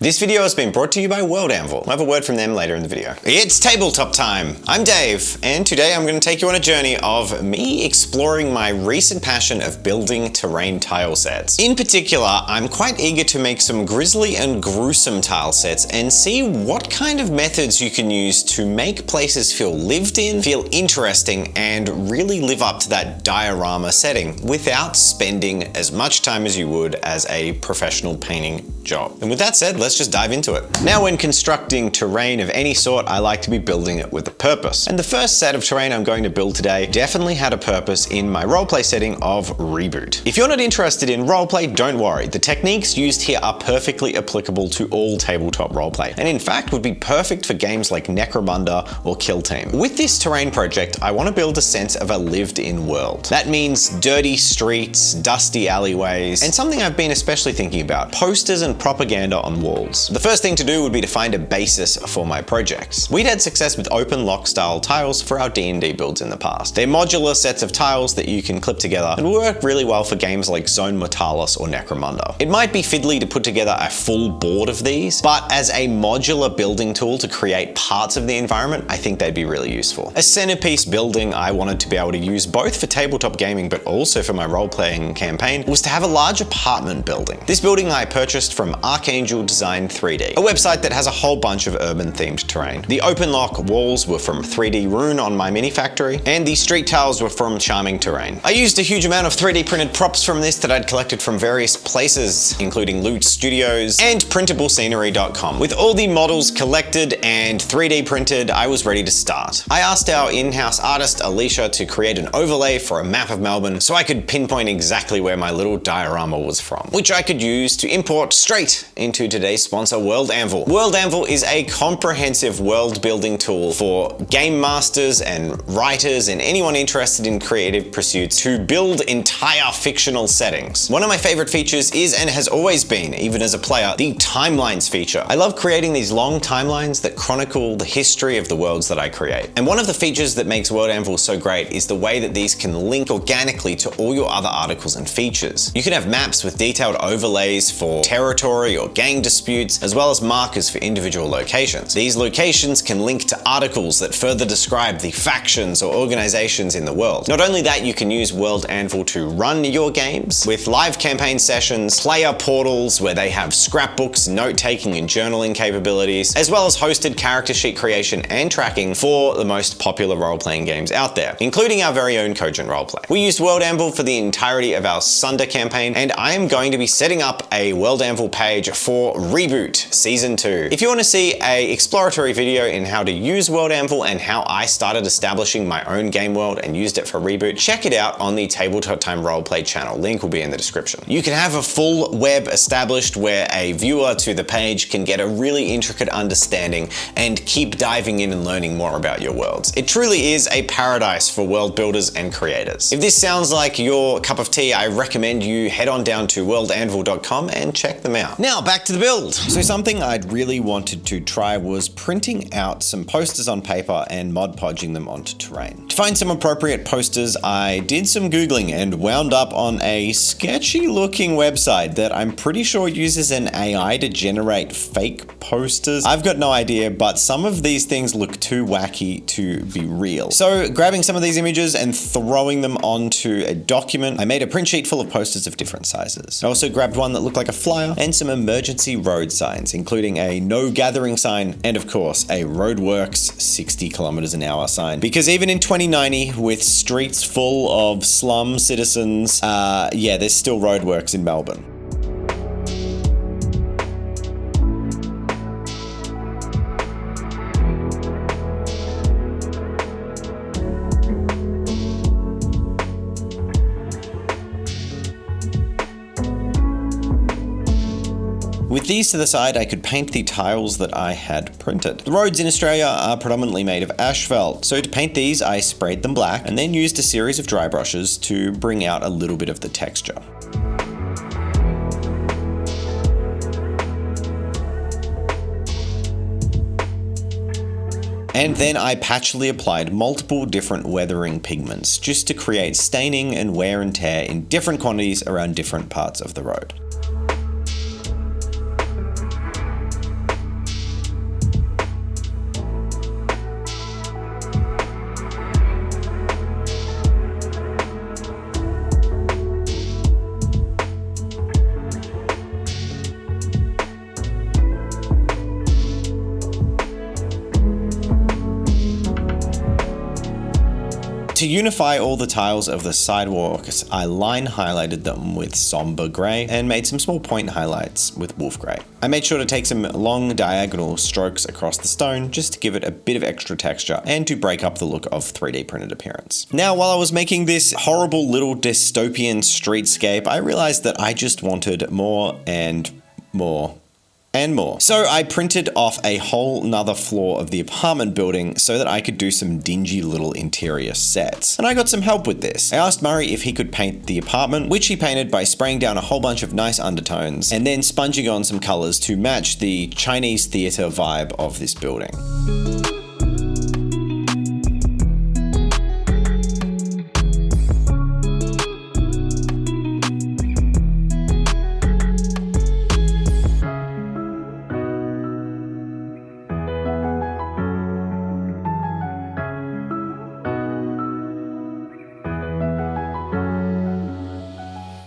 This video has been brought to you by World Anvil. I'll have a word from them later in the video. It's tabletop time! I'm Dave, and today I'm going to take you on a journey of me exploring my recent passion of building terrain tile sets. In particular, I'm quite eager to make some grisly and gruesome tile sets and see what kind of methods you can use to make places feel lived in, feel interesting, and really live up to that diorama setting without spending as much time as you would as a professional painting job. And with that said, let's just dive into it. Now, when constructing terrain of any sort, I like to be building it with a purpose. And the first set of terrain I'm going to build today definitely had a purpose in my roleplay setting of Reboot. If you're not interested in roleplay, don't worry. The techniques used here are perfectly applicable to all tabletop roleplay, and in fact would be perfect for games like Necromunda or Kill Team. With this terrain project, I want to build a sense of a lived-in world. That means dirty streets, dusty alleyways, and something I've been especially thinking about, posters and propaganda on walls. The first thing to do would be to find a basis for my projects. We'd had success with open lock style tiles for our D&D builds in the past. They're modular sets of tiles that you can clip together and work really well for games like Zone Mortalis or Necromunda. It might be fiddly to put together a full board of these, but as a modular building tool to create parts of the environment, I think they'd be really useful. A centerpiece building I wanted to be able to use both for tabletop gaming but also for my role-playing campaign was to have a large apartment building. This building I purchased from Archangel Design 3D, a website that has a whole bunch of urban themed terrain. The open lock walls were from 3D Rune on my mini factory, and the street tiles were from Charming Terrain. I used a huge amount of 3D printed props from this that I'd collected from various places, including Loot Studios and printablescenery.com. With all the models collected and 3D printed, I was ready to start. I asked our in-house artist, Alicia, to create an overlay for a map of Melbourne so I could pinpoint exactly where my little diorama was from, which I could use to import straight into today's sponsor, World Anvil. World Anvil is a comprehensive world building tool for game masters and writers and anyone interested in creative pursuits to build entire fictional settings. One of my favorite features is, and has always been, even as a player, the timelines feature. I love creating these long timelines that chronicle the history of the worlds that I create. And one of the features that makes World Anvil so great is the way that these can link organically to all your other articles and features. You can have maps with detailed overlays for territory or gang disputes, as well as markers for individual locations. These locations can link to articles that further describe the factions or organizations in the world. Not only that, you can use World Anvil to run your games with live campaign sessions, player portals where they have scrapbooks, note-taking and journaling capabilities, as well as hosted character sheet creation and tracking for the most popular role-playing games out there, including our very own Cogent Roleplay. We used World Anvil for the entirety of our Sunder campaign, and I am going to be setting up a World Anvil page for Reboot Season 2. If you want to see an exploratory video in how to use World Anvil and how I started establishing my own game world and used it for Reboot, check it out on the Tabletop Time Roleplay channel. Link will be in the description. You can have a full web established where a viewer to the page can get a really intricate understanding and keep diving in and learning more about your worlds. It truly is a paradise for world builders and creators. If this sounds like your cup of tea, I recommend you head on down to worldanvil.com and check them out. Now back to the build. So something I'd really wanted to try was printing out some posters on paper and Mod Podging them onto terrain. To find some appropriate posters, I did some Googling and wound up on a sketchy looking website that I'm pretty sure uses an AI to generate fake posters. I've got no idea, but some of these things look too wacky to be real. So grabbing some of these images and throwing them onto a document, I made a print sheet full of posters of different sizes. I also grabbed one that looked like a flyer and some emergency road signs, including a no gathering sign and of course a roadworks 60 kilometers an hour sign. Because even in 2090, with streets full of slum citizens, yeah, there's still roadworks in Melbourne. With these to the side, I could paint the tiles that I had printed. The roads in Australia are predominantly made of asphalt, so to paint these, I sprayed them black and then used a series of dry brushes to bring out a little bit of the texture. And then I patchily applied multiple different weathering pigments just to create staining and wear and tear in different quantities around different parts of the road. To unify all the tiles of the sidewalks, I line highlighted them with somber grey and made some small point highlights with wolf grey. I made sure to take some long diagonal strokes across the stone just to give it a bit of extra texture and to break up the look of 3D printed appearance. Now, while I was making this horrible little dystopian streetscape, I realized that I just wanted more and more and more. So I printed off a whole nother floor of the apartment building so that I could do some dingy little interior sets. And I got some help with this. I asked Murray if he could paint the apartment, which he painted by spraying down a whole bunch of nice undertones and then sponging on some colors to match the Chinese theater vibe of this building.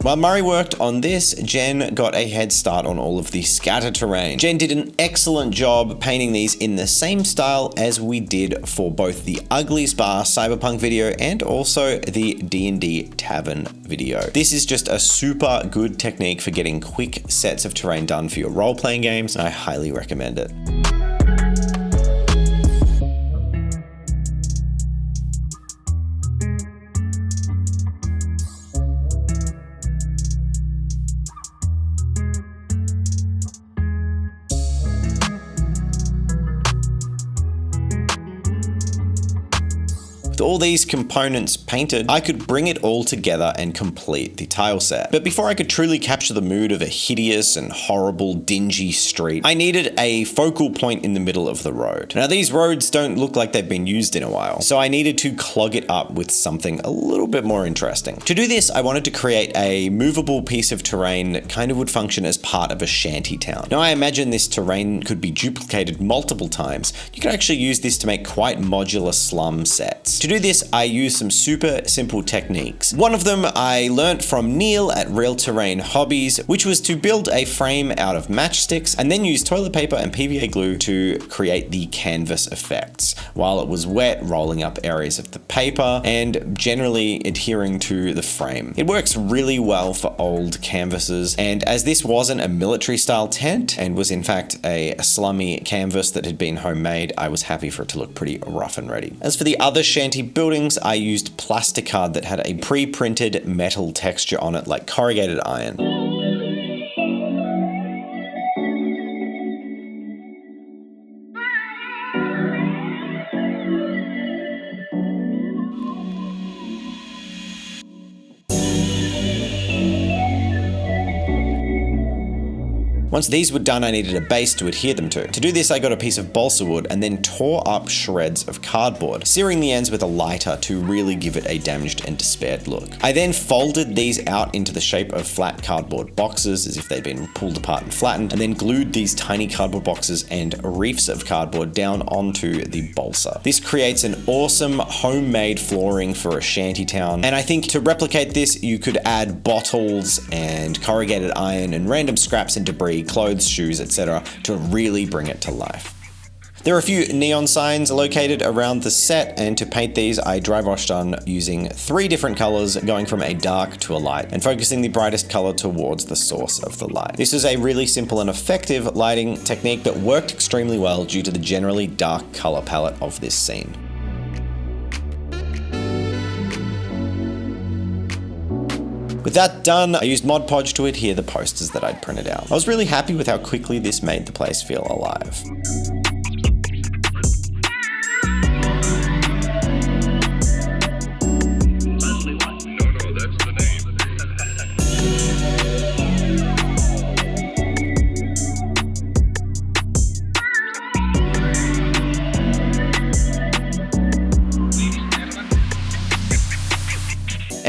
While Murray worked on this, Jen got a head start on all of the scatter terrain. Jen did an excellent job painting these in the same style as we did for both the Uglies Bar Cyberpunk video and also the D&D Tavern video. This is just a super good technique for getting quick sets of terrain done for your role-playing games, and I highly recommend it. With all these components painted, I could bring it all together and complete the tile set. But before I could truly capture the mood of a hideous and horrible, dingy street, I needed a focal point in the middle of the road. Now, these roads don't look like they've been used in a while, so I needed to clog it up with something a little bit more interesting. To do this, I wanted to create a movable piece of terrain that kind of would function as part of a shanty town. Now, I imagine this terrain could be duplicated multiple times. You could actually use this to make quite modular slum sets. To do this, I used some super simple techniques. One of them I learnt from Neil at Real Terrain Hobbies, which was to build a frame out of matchsticks and then use toilet paper and PVA glue to create the canvas effects, while it was wet, rolling up areas of the paper and generally adhering to the frame. It works really well for old canvases, and as this wasn't a military style tent and was in fact a slummy canvas that had been homemade, I was happy for it to look pretty rough and ready. As for the other shanty buildings, I used plasticard that had a pre-printed metal texture on it like corrugated iron. Once these were done, I needed a base to adhere them to. To do this, I got a piece of balsa wood and then tore up shreds of cardboard, searing the ends with a lighter to really give it a damaged and despaired look. I then folded these out into the shape of flat cardboard boxes as if they'd been pulled apart and flattened, and then glued these tiny cardboard boxes and reefs of cardboard down onto the balsa. This creates an awesome homemade flooring for a shanty town, and I think to replicate this, you could add bottles and corrugated iron and random scraps and debris, clothes, shoes, etc. to really bring it to life. There are a few neon signs located around the set, and to paint these I dry brushed on using 3 different colors, going from a dark to a light and focusing the brightest color towards the source of the light. This is a really simple and effective lighting technique that worked extremely well due to the generally dark color palette of this scene. With that done, I used Mod Podge to adhere the posters that I'd printed out. I was really happy with how quickly this made the place feel alive.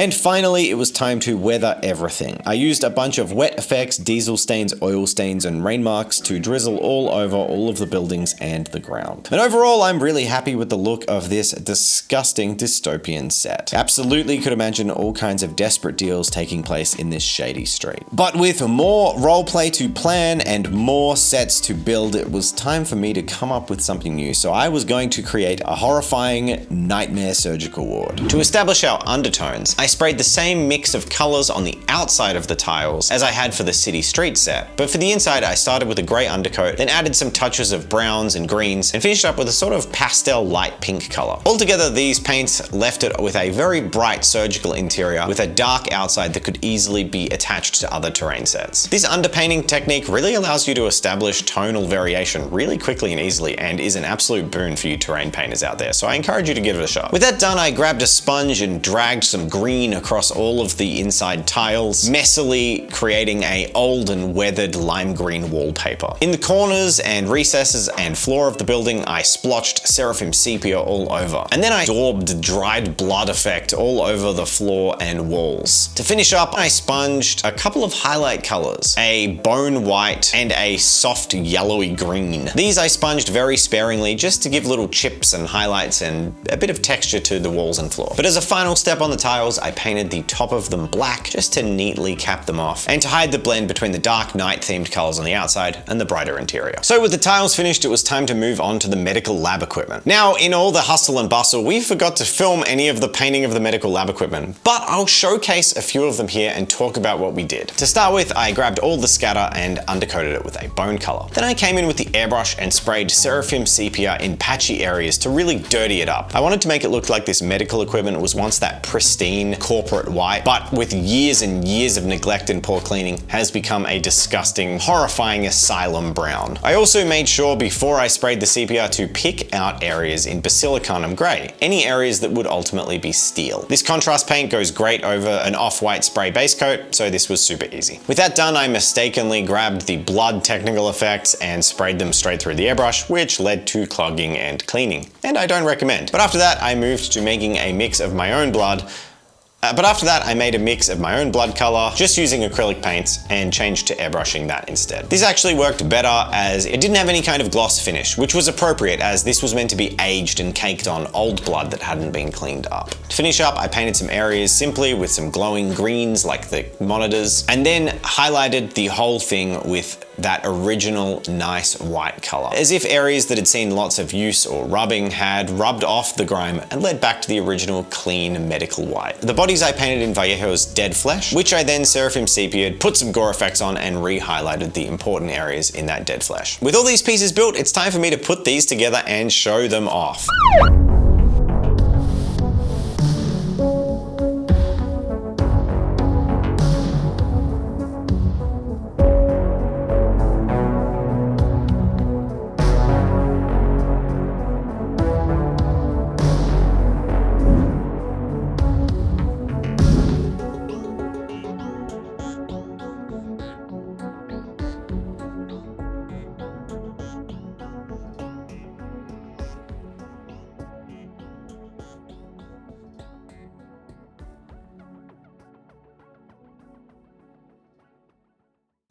And finally, it was time to weather everything. I used a bunch of wet effects, diesel stains, oil stains, and rain marks to drizzle all over all of the buildings and the ground. And overall, I'm really happy with the look of this disgusting dystopian set. Absolutely could imagine all kinds of desperate deals taking place in this shady street. But with more roleplay to plan and more sets to build, it was time for me to come up with something new. So I was going to create a horrifying nightmare surgical ward. To establish our undertones, I sprayed the same mix of colors on the outside of the tiles as I had for the city street set. But for the inside, I started with a gray undercoat, then added some touches of browns and greens, and finished up with a sort of pastel light pink color. Altogether, these paints left it with a very bright surgical interior with a dark outside that could easily be attached to other terrain sets. This underpainting technique really allows you to establish tonal variation really quickly and easily, and is an absolute boon for you terrain painters out there, so I encourage you to give it a shot. With that done, I grabbed a sponge and dragged some green across all of the inside tiles, messily creating a old and weathered lime green wallpaper. In the corners and recesses and floor of the building, I splotched Seraphim Sepia all over, and then I daubed dried blood effect all over the floor and walls. To finish up, I sponged a couple of highlight colors, a bone white and a soft yellowy green. These I sponged very sparingly just to give little chips and highlights and a bit of texture to the walls and floor. But as a final step on the tiles, I painted the top of them black just to neatly cap them off and to hide the blend between the dark night themed colors on the outside and the brighter interior. So with the tiles finished, it was time to move on to the medical lab equipment. Now, in all the hustle and bustle, we forgot to film any of the painting of the medical lab equipment, but I'll showcase a few of them here and talk about what we did. To start with, I grabbed all the scatter and undercoated it with a bone color. Then I came in with the airbrush and sprayed Seraphim Sepia in patchy areas to really dirty it up. I wanted to make it look like this medical equipment was once that pristine corporate white, but with years and years of neglect and poor cleaning has become a disgusting, horrifying asylum brown. I also made sure before I sprayed the sepia to pick out areas in basilicanum grey, any areas that would ultimately be steel. This contrast paint goes great over an off-white spray base coat, so this was super easy. With that done, I mistakenly grabbed the blood technical effects and sprayed them straight through the airbrush, which led to clogging and cleaning, and I don't recommend. But after that, I moved to making a mix of my own blood. I made a mix of my own blood color, just using acrylic paints, and changed to airbrushing that instead. This actually worked better as it didn't have any kind of gloss finish, which was appropriate as this was meant to be aged and caked on old blood that hadn't been cleaned up. To finish up, I painted some areas simply with some glowing greens like the monitors, and then highlighted the whole thing with that original nice white color, as if areas that had seen lots of use or rubbing had rubbed off the grime and led back to the original clean medical white. The bodies I painted in Vallejo's dead flesh, which I then Seraphim Sepia'd, put some gore effects on, and re-highlighted the important areas in that dead flesh. With all these pieces built, it's time for me to put these together and show them off.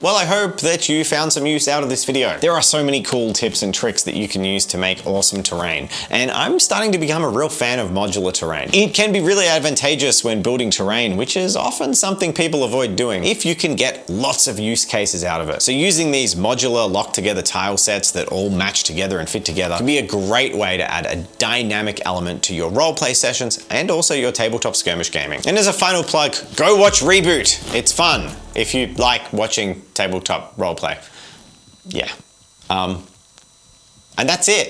Well, I hope that you found some use out of this video. There are so many cool tips and tricks that you can use to make awesome terrain, and I'm starting to become a real fan of modular terrain. It can be really advantageous when building terrain, which is often something people avoid doing, if you can get lots of use cases out of it. So using these modular locked together tile sets that all match together and fit together can be a great way to add a dynamic element to your roleplay sessions and also your tabletop skirmish gaming. And as a final plug, go watch Reboot. It's fun if you like watching tabletop roleplay. Yeah. And that's it.